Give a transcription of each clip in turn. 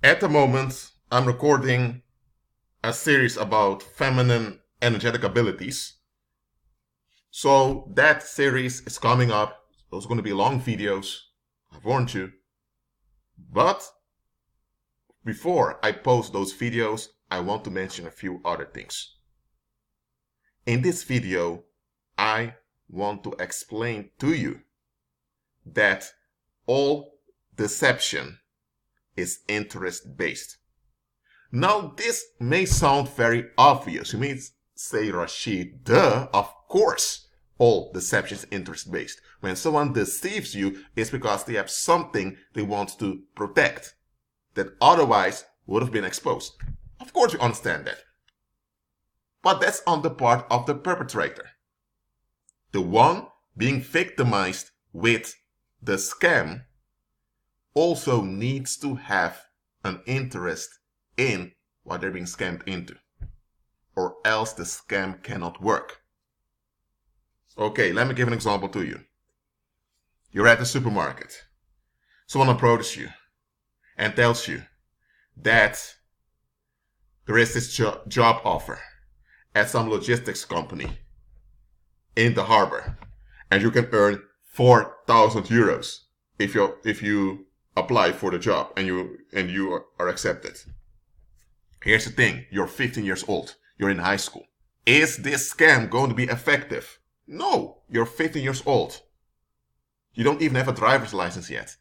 At the moment, I'm recording a series about feminine energetic abilities. So that series is coming up. Those are going to be long videos. I've warned you. But before I post those videos, I want to mention a few other things. In this video, I want to explain to you that all deception is interest-based. Now, this may sound very obvious. You may say, Rashid, duh, of course, all deception is interest-based. When someone deceives you, it's because they have something they want to protect that otherwise would have been exposed. Of course, you understand that. But that's on the part of the perpetrator. The one being victimized with the scam also needs to have an interest in what they're being scammed into, or else the scam cannot work. Okay, let me give an example to you. You're at the supermarket. Someone approaches you and tells you that there is this job offer at some logistics company in the harbor, and you can earn 4,000 euros if you apply for the job and you are accepted. Here's the thing, you're 15 years old, you're in high school. Is this scam going to be effective? No, you're 15 years old. You don't even have a driver's license yet.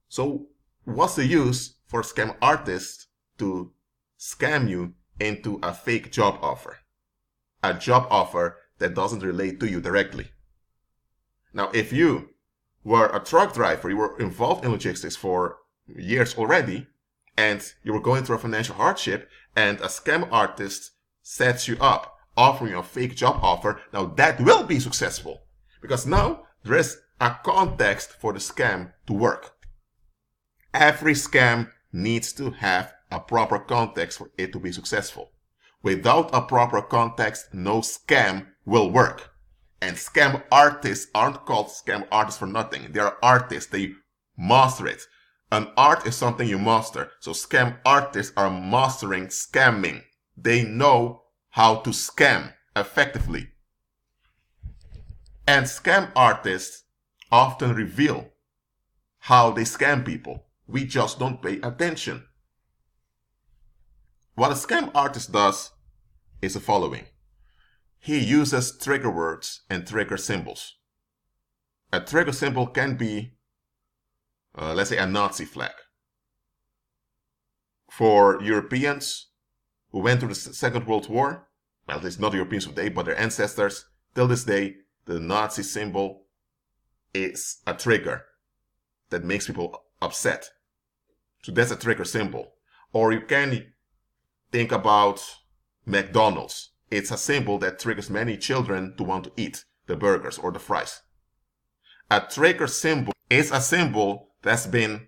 So what's the use for a scam artist to scam you into a fake job offer? A job offer that doesn't relate to you directly. Now, if you were a truck driver, you were involved in logistics for years already, and you were going through a financial hardship, and a scam artist sets you up, offering you a fake job offer, now that will be successful. Because now there is a context for the scam to work. Every scam needs to have a proper context for it to be successful. Without a proper context, no scam will work. And scam artists aren't called scam artists for nothing. They are artists. They master it. An art is something you master. So scam artists are mastering scamming. They know how to scam effectively. And scam artists often reveal how they scam people. We just don't pay attention. What a scam artist does is the following. He uses trigger words and trigger symbols. A trigger symbol can be, let's say, a Nazi flag. For Europeans who went through the Second World War, well, it's not Europeans today, but their ancestors, till this day, the Nazi symbol is a trigger that makes people upset. So that's a trigger symbol. Or you can think about McDonald's. It's a symbol that triggers many children to want to eat the burgers or the fries. A trigger symbol is a symbol that's been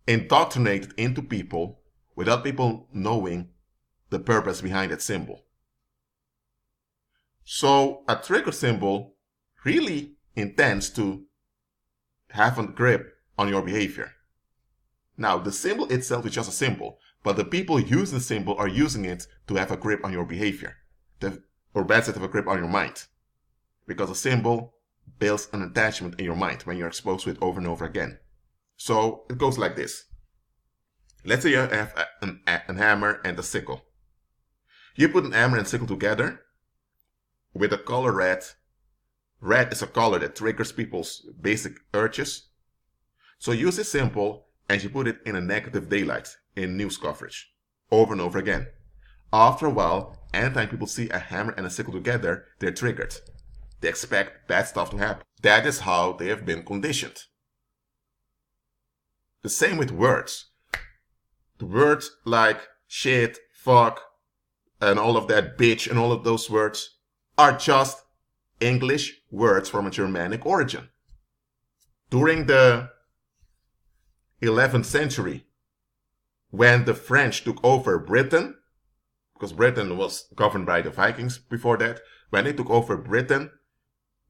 indoctrinated into people without people knowing the purpose behind that symbol. So a trigger symbol really intends to have a grip on your behavior. Now, the symbol itself is just a symbol, but the people using the symbol are using it to have a grip on your behavior. Or better said, have a grip on your mind. Because a symbol builds an attachment in your mind when you're exposed to it over and over again. So it goes like this. Let's say you have a hammer and a sickle. You put an hammer and sickle together with the color red. Red is a color that triggers people's basic urges. So use this symbol and you put it in a negative daylight in news coverage over and over again. After a while, anytime people see a hammer and a sickle together, they're triggered. They expect bad stuff to happen. That is how they have been conditioned. The same with words. The words like shit, fuck, and all of that, bitch, and all of those words are just English words from a Germanic origin. During the 11th century, when the French took over Britain, because Britain was governed by the Vikings before that, when they took over Britain,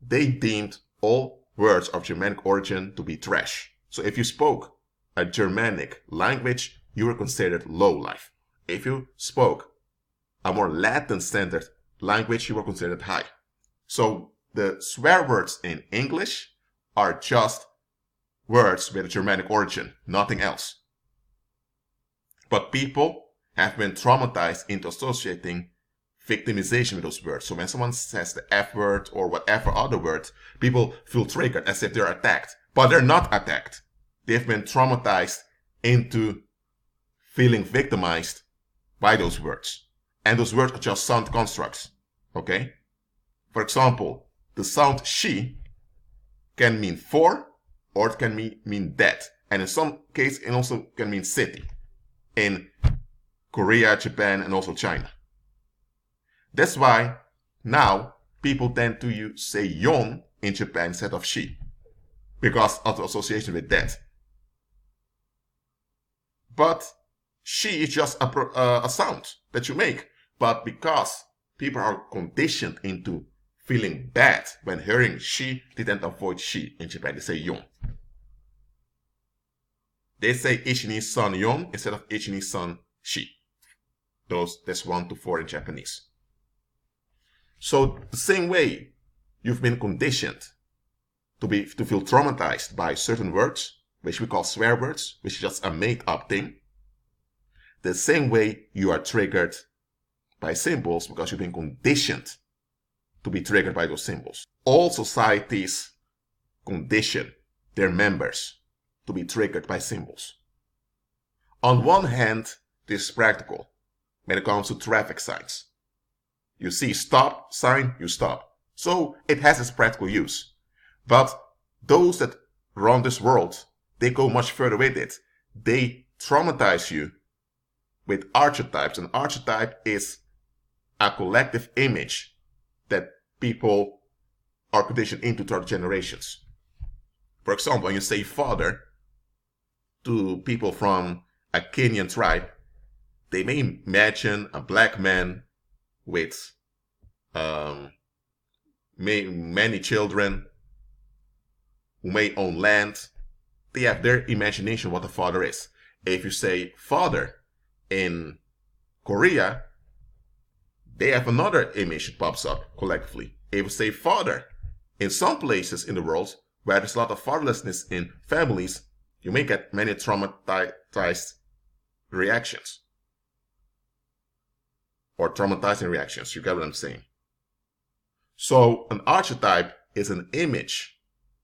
they deemed all words of Germanic origin to be trash. So if you spoke a Germanic language, you were considered low life. If you spoke a more Latin standard language, you were considered high. So the swear words in English are just words with a Germanic origin, nothing else. But people have been traumatized into associating victimization with those words. So when someone says the F word or whatever other word, people feel triggered as if they're attacked. But they're not attacked. They've been traumatized into feeling victimized by those words. And those words are just sound constructs. Okay? For example, the sound she can mean for, or it can mean that. And in some cases, it also can mean city. In Korea, Japan, and also China. That's why now people tend to say yon in Japan instead of she, because of the association with that. But she is just a sound that you make. But because people are conditioned into feeling bad when hearing she, they tend to avoid she in Japan. They say yon. They say ichi-ni-san yon instead of ichi-ni-san she. That's 1 to 4 in Japanese. So the same way you've been conditioned to feel traumatized by certain words, which we call swear words, which is just a made-up thing. The same way you are triggered by symbols because you've been conditioned to be triggered by those symbols. All societies condition their members to be triggered by symbols. On one hand, this is practical when it comes to traffic signs. You see stop sign, you stop. So it has its practical use. But those that run this world, they go much further with it. They traumatize you with archetypes. An archetype is a collective image that people are conditioned into throughout generations. For example, when you say father to people from a Kenyan tribe, they may imagine a black man with many children who may own land. They have their imagination what a father is. If you say father in Korea, they have another image that pops up collectively. If you say father in some places in the world where there's a lot of fatherlessness in families, you may get many traumatized reactions. Or traumatizing reactions, you get what I'm saying. So an archetype is an image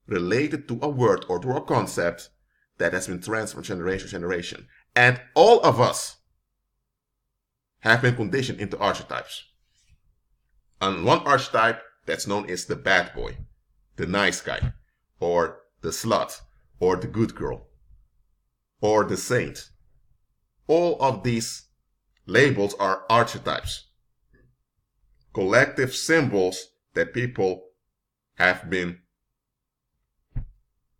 related to a word or to a concept that has been transferred generation to generation. And all of us have been conditioned into archetypes. And one archetype that's known is the bad boy, the nice guy, or the slut, or the good girl, or the saint. All of these labels are archetypes, collective symbols that people have been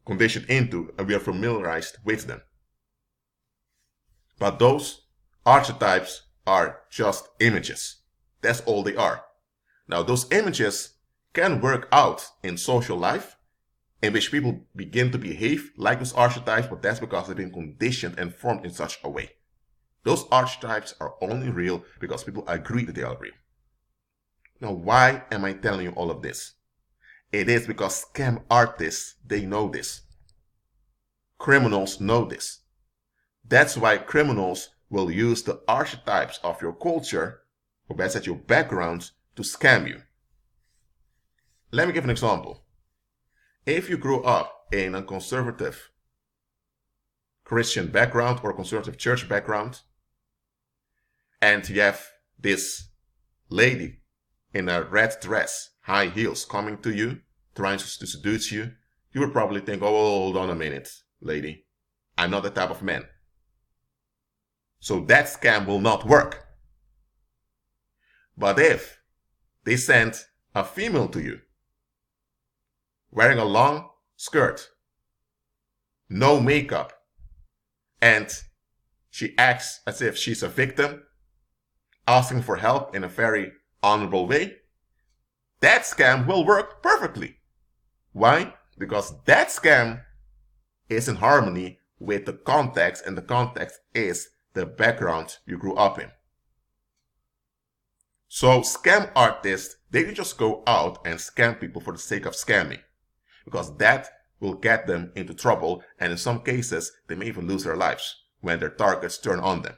conditioned into, and we are familiarized with them. But those archetypes are just images. That's all they are. Now, those images can work out in social life, in which people begin to behave like those archetypes, but that's because they've been conditioned and formed in such a way. Those archetypes are only real because people agree that they are real. Now, why am I telling you all of this? It is because scam artists, they know this. Criminals know this. That's why criminals will use the archetypes of your culture, or best at your background, to scam you. Let me give an example. If you grew up in a conservative Christian background or conservative church background, and you have this lady in a red dress, high heels, coming to you, trying to seduce you, you would probably think, oh, hold on a minute, lady. I'm not the type of man. So that scam will not work. But if they send a female to you, wearing a long skirt, no makeup, and she acts as if she's a victim, asking for help in a very honorable way, that scam will work perfectly. Why? Because that scam is in harmony with the context, and the context is the background you grew up in. So scam artists, they can just go out and scam people for the sake of scamming, because that will get them into trouble, and in some cases, they may even lose their lives when their targets turn on them.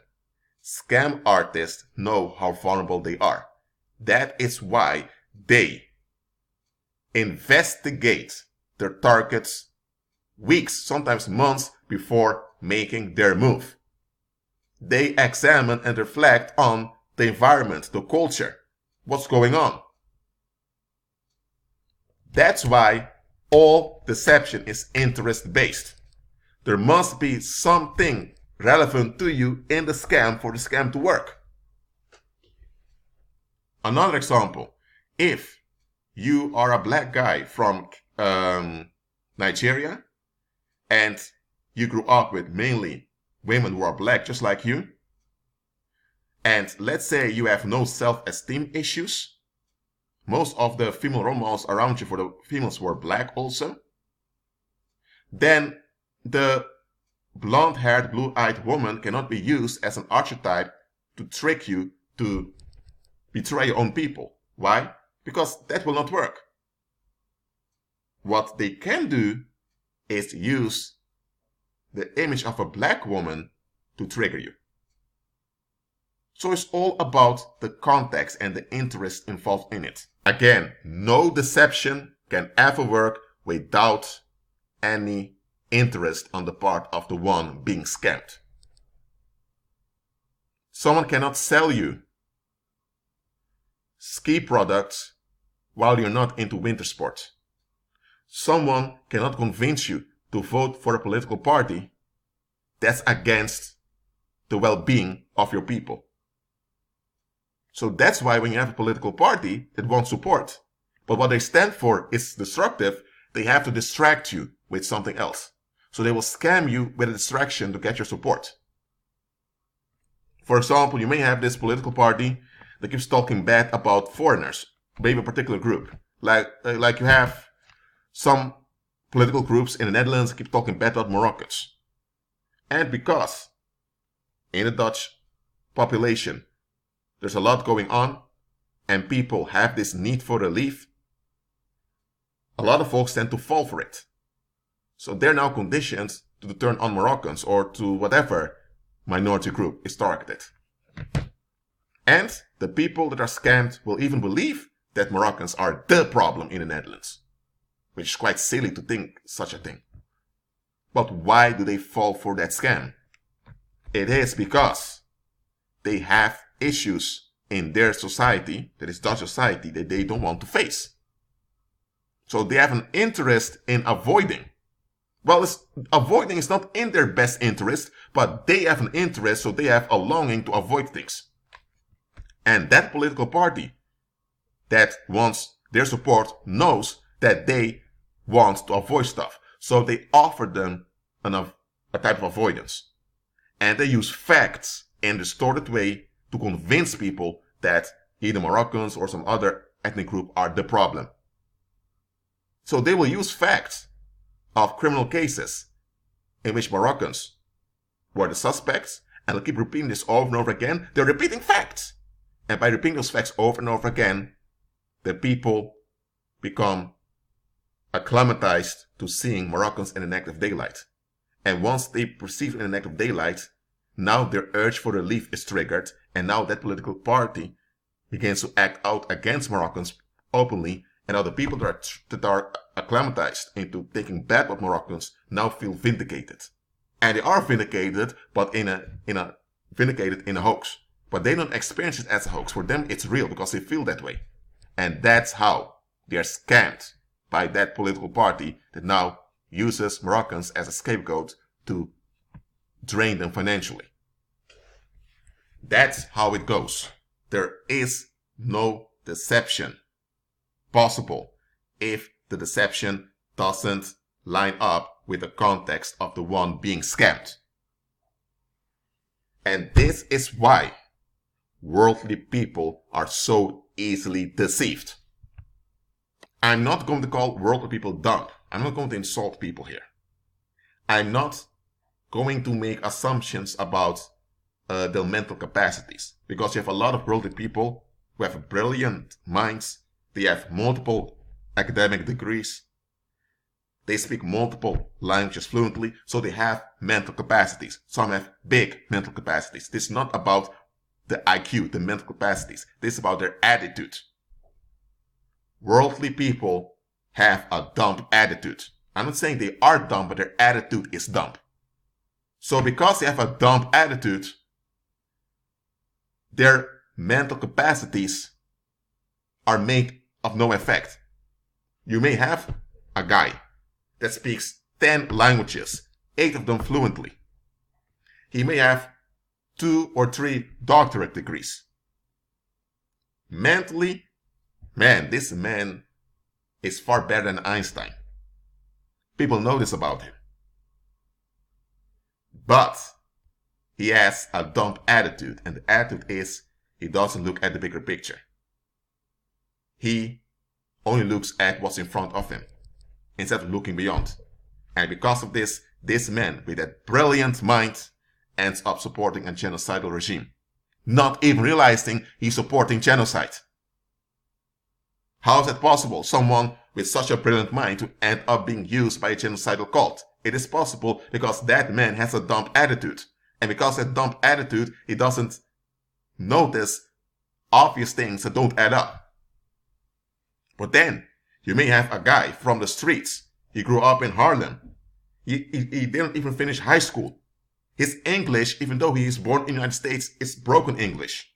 Scam artists know how vulnerable they are. That is why they investigate their targets weeks, sometimes months before making their move. They examine and reflect on the environment, the culture, what's going on. That's why all deception is interest-based. There must be something relevant to you in the scam for the scam to work. Another example, if you are a black guy from Nigeria and you grew up with mainly women who are black just like you, and let's say you have no self-esteem issues, most of the female role models around you for the females were black also, then the blonde-haired, blue-eyed woman cannot be used as an archetype to trick you to betray your own people. Why? Because that will not work. What they can do is use the image of a black woman to trigger you. So it's all about the context and the interest involved in it. Again, no deception can ever work without any interest on the part of the one being scammed. Someone cannot sell you ski products while you're not into winter sports. Someone cannot convince you to vote for a political party that's against the well-being of your people. So that's why when you have a political party that wants support, but what they stand for is destructive, they have to distract you with something else. So they will scam you with a distraction to get your support. For example, you may have this political party that keeps talking bad about foreigners, maybe a particular group. Like you have some political groups in the Netherlands that keep talking bad about Moroccans. And because in the Dutch population, there's a lot going on, and people have this need for relief, a lot of folks tend to fall for it. So they're now conditioned to turn on Moroccans or to whatever minority group is targeted. And the people that are scammed will even believe that Moroccans are the problem in the Netherlands, which is quite silly to think such a thing. But why do they fall for that scam? It is because they have issues in their society, that is Dutch society, that they don't want to face. So they have an interest in avoiding. Well, avoiding is not in their best interest, but they have an interest, so they have a longing to avoid things. And that political party that wants their support knows that they want to avoid stuff. So they offer them a type of avoidance. And they use facts in a distorted way to convince people that either Moroccans or some other ethnic group are the problem. So they will use facts of criminal cases in which Moroccans were the suspects, and they'll keep repeating this over and over again. They're repeating facts. And by repeating those facts over and over again, the people become acclimatized to seeing Moroccans in the naked daylight. And once they perceive in the naked daylight, now their urge for relief is triggered, and now that political party begins to act out against Moroccans openly, and now the people that are acclimatized into taking bad about Moroccans now feel vindicated. And they are vindicated, but in a hoax. But they don't experience it as a hoax. For them, it's real because they feel that way. And that's how they are scammed by that political party that now uses Moroccans as a scapegoat to drain them financially. That's how it goes. There is no deception possible if the deception doesn't line up with the context of the one being scammed. And this is why worldly people are so easily deceived. I'm not going to call worldly people dumb. I'm not going to insult people here. I'm not going to make assumptions about their mental capacities. Because you have a lot of worldly people who have brilliant minds. They have multiple academic degrees. They speak multiple languages fluently, so they have mental capacities. Some have big mental capacities. This is not about the IQ, the mental capacities. This is about their attitude. Worldly people have a dumb attitude. I'm not saying they are dumb, but their attitude is dumb. So because they have a dumb attitude, their mental capacities are made of no effect. You may have a guy that speaks 10 languages, 8 of them fluently. He may have 2 or 3 doctorate degrees. Mentally, man, this man is far better than Einstein. People know this about him. But he has a dumb attitude, and the attitude is he doesn't look at the bigger picture. He only looks at what's in front of him instead of looking beyond. And because of this, this man with that brilliant mind ends up supporting a genocidal regime, not even realizing he's supporting genocide. How is it possible, someone with such a brilliant mind to end up being used by a genocidal cult? It is possible because that man has a dumb attitude. And because of that dumb attitude, he doesn't notice obvious things that don't add up. But then, you may have a guy from the streets. He grew up in Harlem. He didn't even finish high school. His English, even though he is born in the United States, is broken English.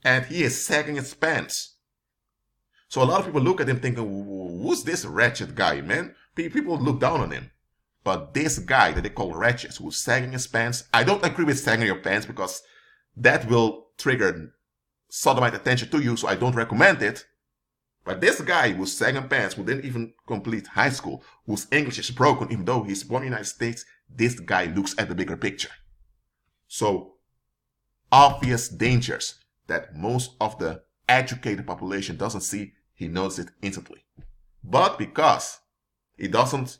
And he is sagging his pants. So a lot of people look at him thinking, who's this wretched guy, man? People look down on him. But this guy that they call wretched, who's sagging his pants, I don't agree with sagging your pants because that will trigger sodomite attention to you, so I don't recommend it. But this guy who's sagging pants, who didn't even complete high school, whose English is broken, even though he's born in the United States, this guy looks at the bigger picture. So, obvious dangers that most of the educated population doesn't see, he knows it instantly. But because he doesn't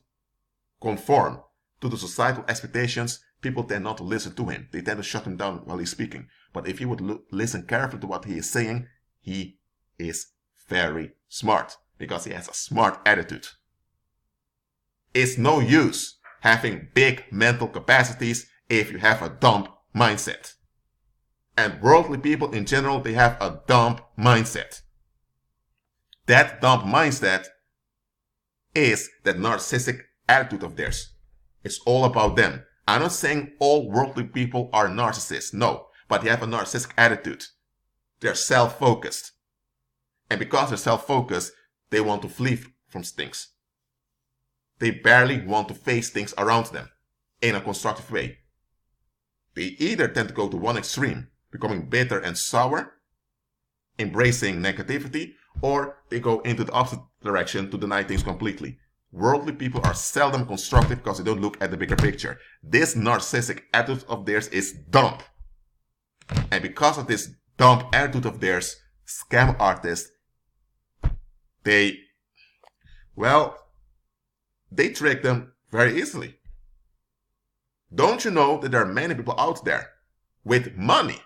conform to the societal expectations, people tend not to listen to him. They tend to shut him down while he's speaking. But if you would listen carefully to what he is saying, he is very smart because he has a smart attitude. It's no use having big mental capacities if you have a dumb mindset. And worldly people in general, they have a dumb mindset. That dumb mindset is that narcissistic attitude of theirs. It's all about them. I'm not saying all worldly people are narcissists, no, but they have a narcissistic attitude. They're self-focused. And because they're self-focused, they want to flee from things. They barely want to face things around them in a constructive way. They either tend to go to one extreme, becoming bitter and sour, embracing negativity, or they go into the opposite direction to deny things completely. Worldly people are seldom constructive because they don't look at the bigger picture. This narcissistic attitude of theirs is dumb. And because of this dumb attitude of theirs, scam artists, they trick them very easily. Don't you know that there are many people out there with money?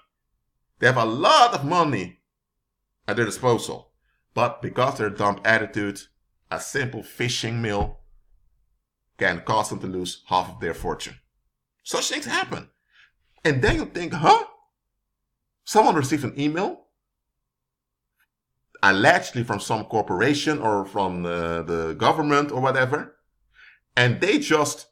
They have a lot of money at their disposal. But because of their dumb attitude, a simple phishing mail can cause them to lose half of their fortune. Such things happen. And then you think, someone received an email, allegedly from some corporation or from the government or whatever, and they just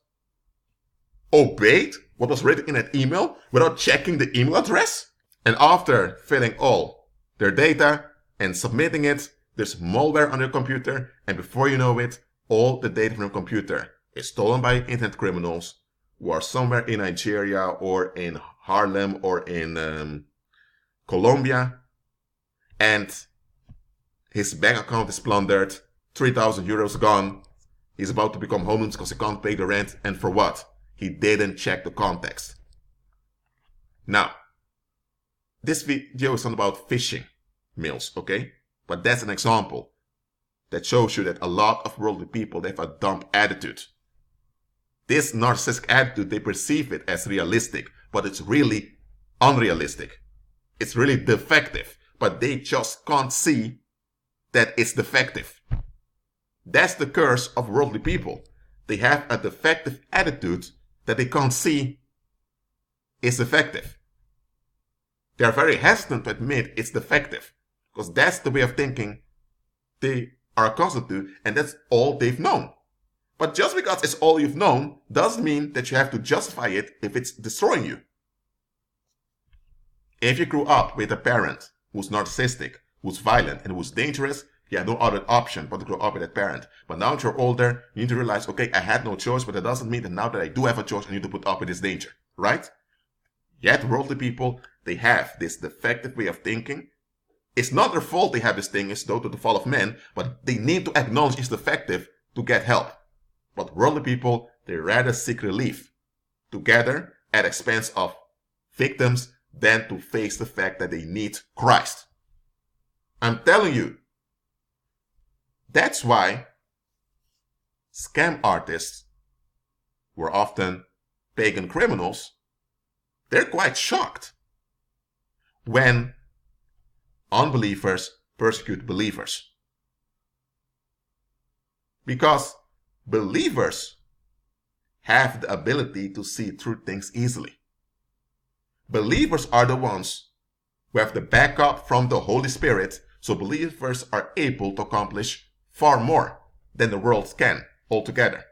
obeyed what was written in that email without checking the email address. And after filling all their data and submitting it, there's malware on your computer, and before you know it, all the data from your computer is stolen by internet criminals who are somewhere in Nigeria or in Harlem or in Colombia, and his bank account is plundered, 3,000 euros gone, he's about to become homeless because he can't pay the rent, and for what? He didn't check the context. Now, this video is not about phishing mails, okay? But that's an example that shows you that a lot of worldly people, they have a dumb attitude. This narcissistic attitude, they perceive it as realistic, but it's really unrealistic. It's really defective, but they just can't see that it's defective. That's the curse of worldly people. They have a defective attitude that they can't see is defective. They are very hesitant to admit it's defective, because that's the way of thinking they are accustomed to, and that's all they've known. But just because it's all you've known doesn't mean that you have to justify it if it's destroying you. If you grew up with a parent who's narcissistic, who's violent, and who's dangerous, you have no other option but to grow up with that parent. But now that you're older, you need to realize, okay, I had no choice, but that doesn't mean that now that I do have a choice, I need to put up with this danger, right? Yet worldly people, they have this defective way of thinking. It's not their fault they have this thing, it's due to the fall of man, but they need to acknowledge it's defective to get help. But worldly people, they rather seek relief together at expense of victims than to face the fact that they need Christ. I'm telling you, that's why scam artists, who are often pagan criminals, they're quite shocked when unbelievers persecute believers. Because believers have the ability to see through things easily. Believers are the ones who have the backup from the Holy Spirit, so believers are able to accomplish far more than the world can altogether.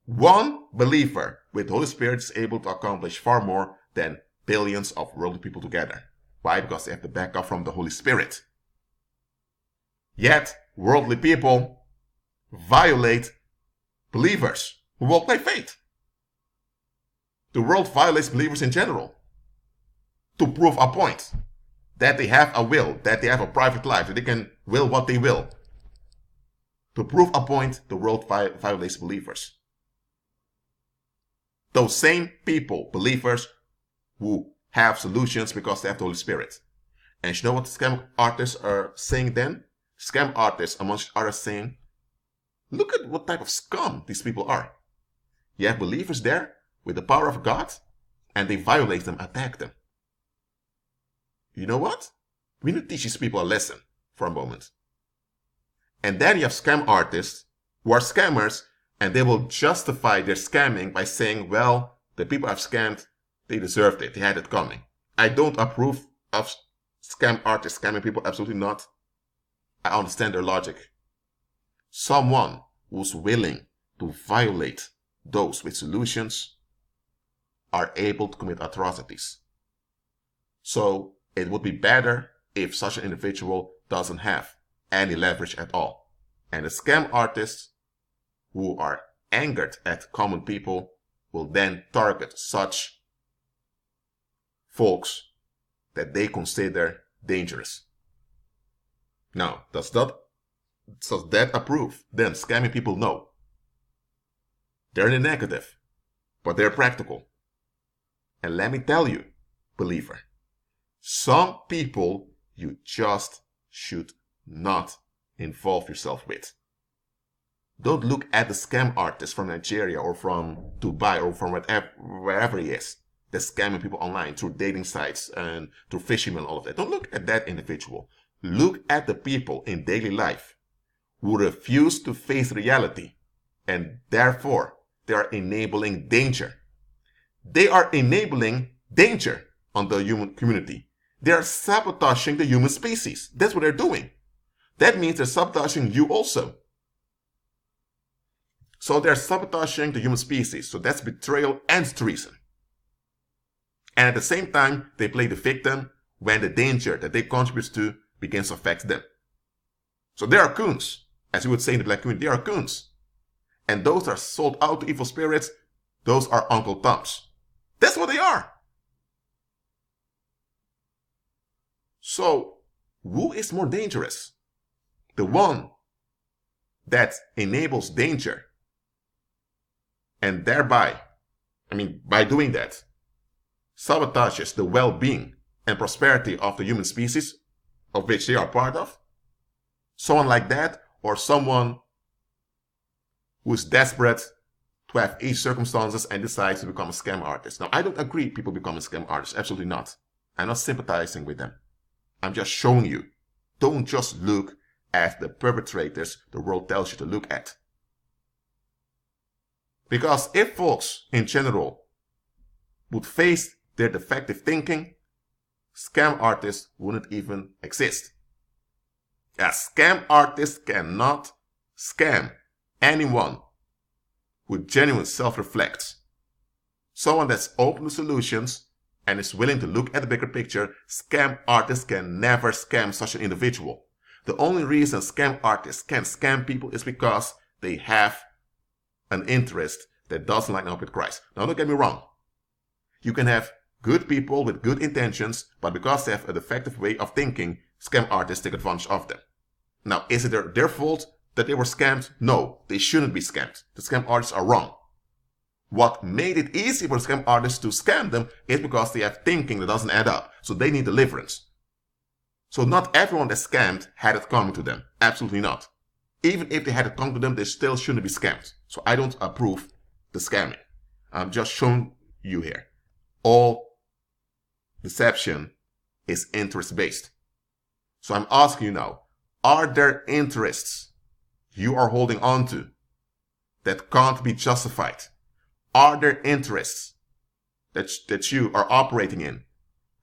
One believer with the Holy Spirit is able to accomplish far more than billions of worldly people together. Why? Because they have the backup from the Holy Spirit. Yet, worldly people violate believers who walk by faith. The world violates believers in general to prove a point that they have a will, that they have a private life, that they can will what they will. To prove a point, the world violates believers. Those same people, believers, who have solutions because they have the Holy Spirit. And you know what scam artists are saying then? Scam artists, amongst others, saying, look at what type of scum these people are. You have believers there with the power of God, and they violate them, attack them. You know what? We need to teach these people a lesson for a moment. And then you have scam artists who are scammers, and they will justify their scamming by saying, well, the people I've scammed, they deserved it. They had it coming. I don't approve of scam artists scamming people. Absolutely not. I understand their logic. Someone who's willing to violate those with solutions are able to commit atrocities. So it would be better if such an individual doesn't have any leverage at all. And the scam artists who are angered at common people will then target such folks that they consider dangerous. Now, does that approve? Then scamming people, no. They're in the negative, but they're practical. And let me tell you, believer, some people you just should not involve yourself with. Don't look at the scam artist from Nigeria or from Dubai or from wherever he is that's scamming people online through dating sites and through phishing and all of that. Don't look at that individual. Look at the people in daily life who refuse to face reality, and therefore they are enabling danger. They are enabling danger on the human community. They are sabotaging the human species. That's what they're doing. That means they're sabotaging you also. So they're sabotaging the human species. So that's betrayal and treason. And at the same time, they play the victim when the danger that they contribute to begins to affect them. So they are coons. As you would say in the black community, they are coons. And those that are sold out to evil spirits, those are Uncle Toms. That's what they are. So, who is more dangerous? The one that enables danger and thereby, by doing that, sabotages the well-being and prosperity of the human species of which they are part of? Someone like that, or someone who is desperate to have each circumstances and decides to become a scam artist. Now, I don't agree people becoming scam artists. Absolutely not. I'm not sympathizing with them. I'm just showing you. Don't just look at the perpetrators the world tells you to look at. Because if folks in general would face their defective thinking, scam artists wouldn't even exist. A scam artist cannot scam anyone who genuinely self-reflects. Someone that's open to solutions and is willing to look at the bigger picture, scam artists can never scam such an individual. The only reason scam artists can scam people is because they have an interest that doesn't line up with Christ. Now, don't get me wrong. You can have good people with good intentions, but because they have a defective way of thinking, scam artists take advantage of them. Now, is it their fault that they were scammed? No, they shouldn't be scammed. The scam artists are wrong. What made it easy for scam artists to scam them is because they have thinking that doesn't add up. So they need deliverance. So not everyone that's scammed had it coming to them. Absolutely not. Even if they had it coming to them, they still shouldn't be scammed. So I don't approve the scamming. I'm just showing you here. All deception is interest-based. So I'm asking you now, are there interests you are holding on to that can't be justified? Are there interests that you are operating in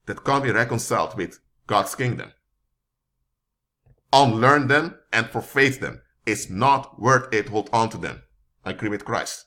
that can't be reconciled with God's kingdom? Unlearn them and forfeit them. It's not worth it to hold on to them. I agree with Christ.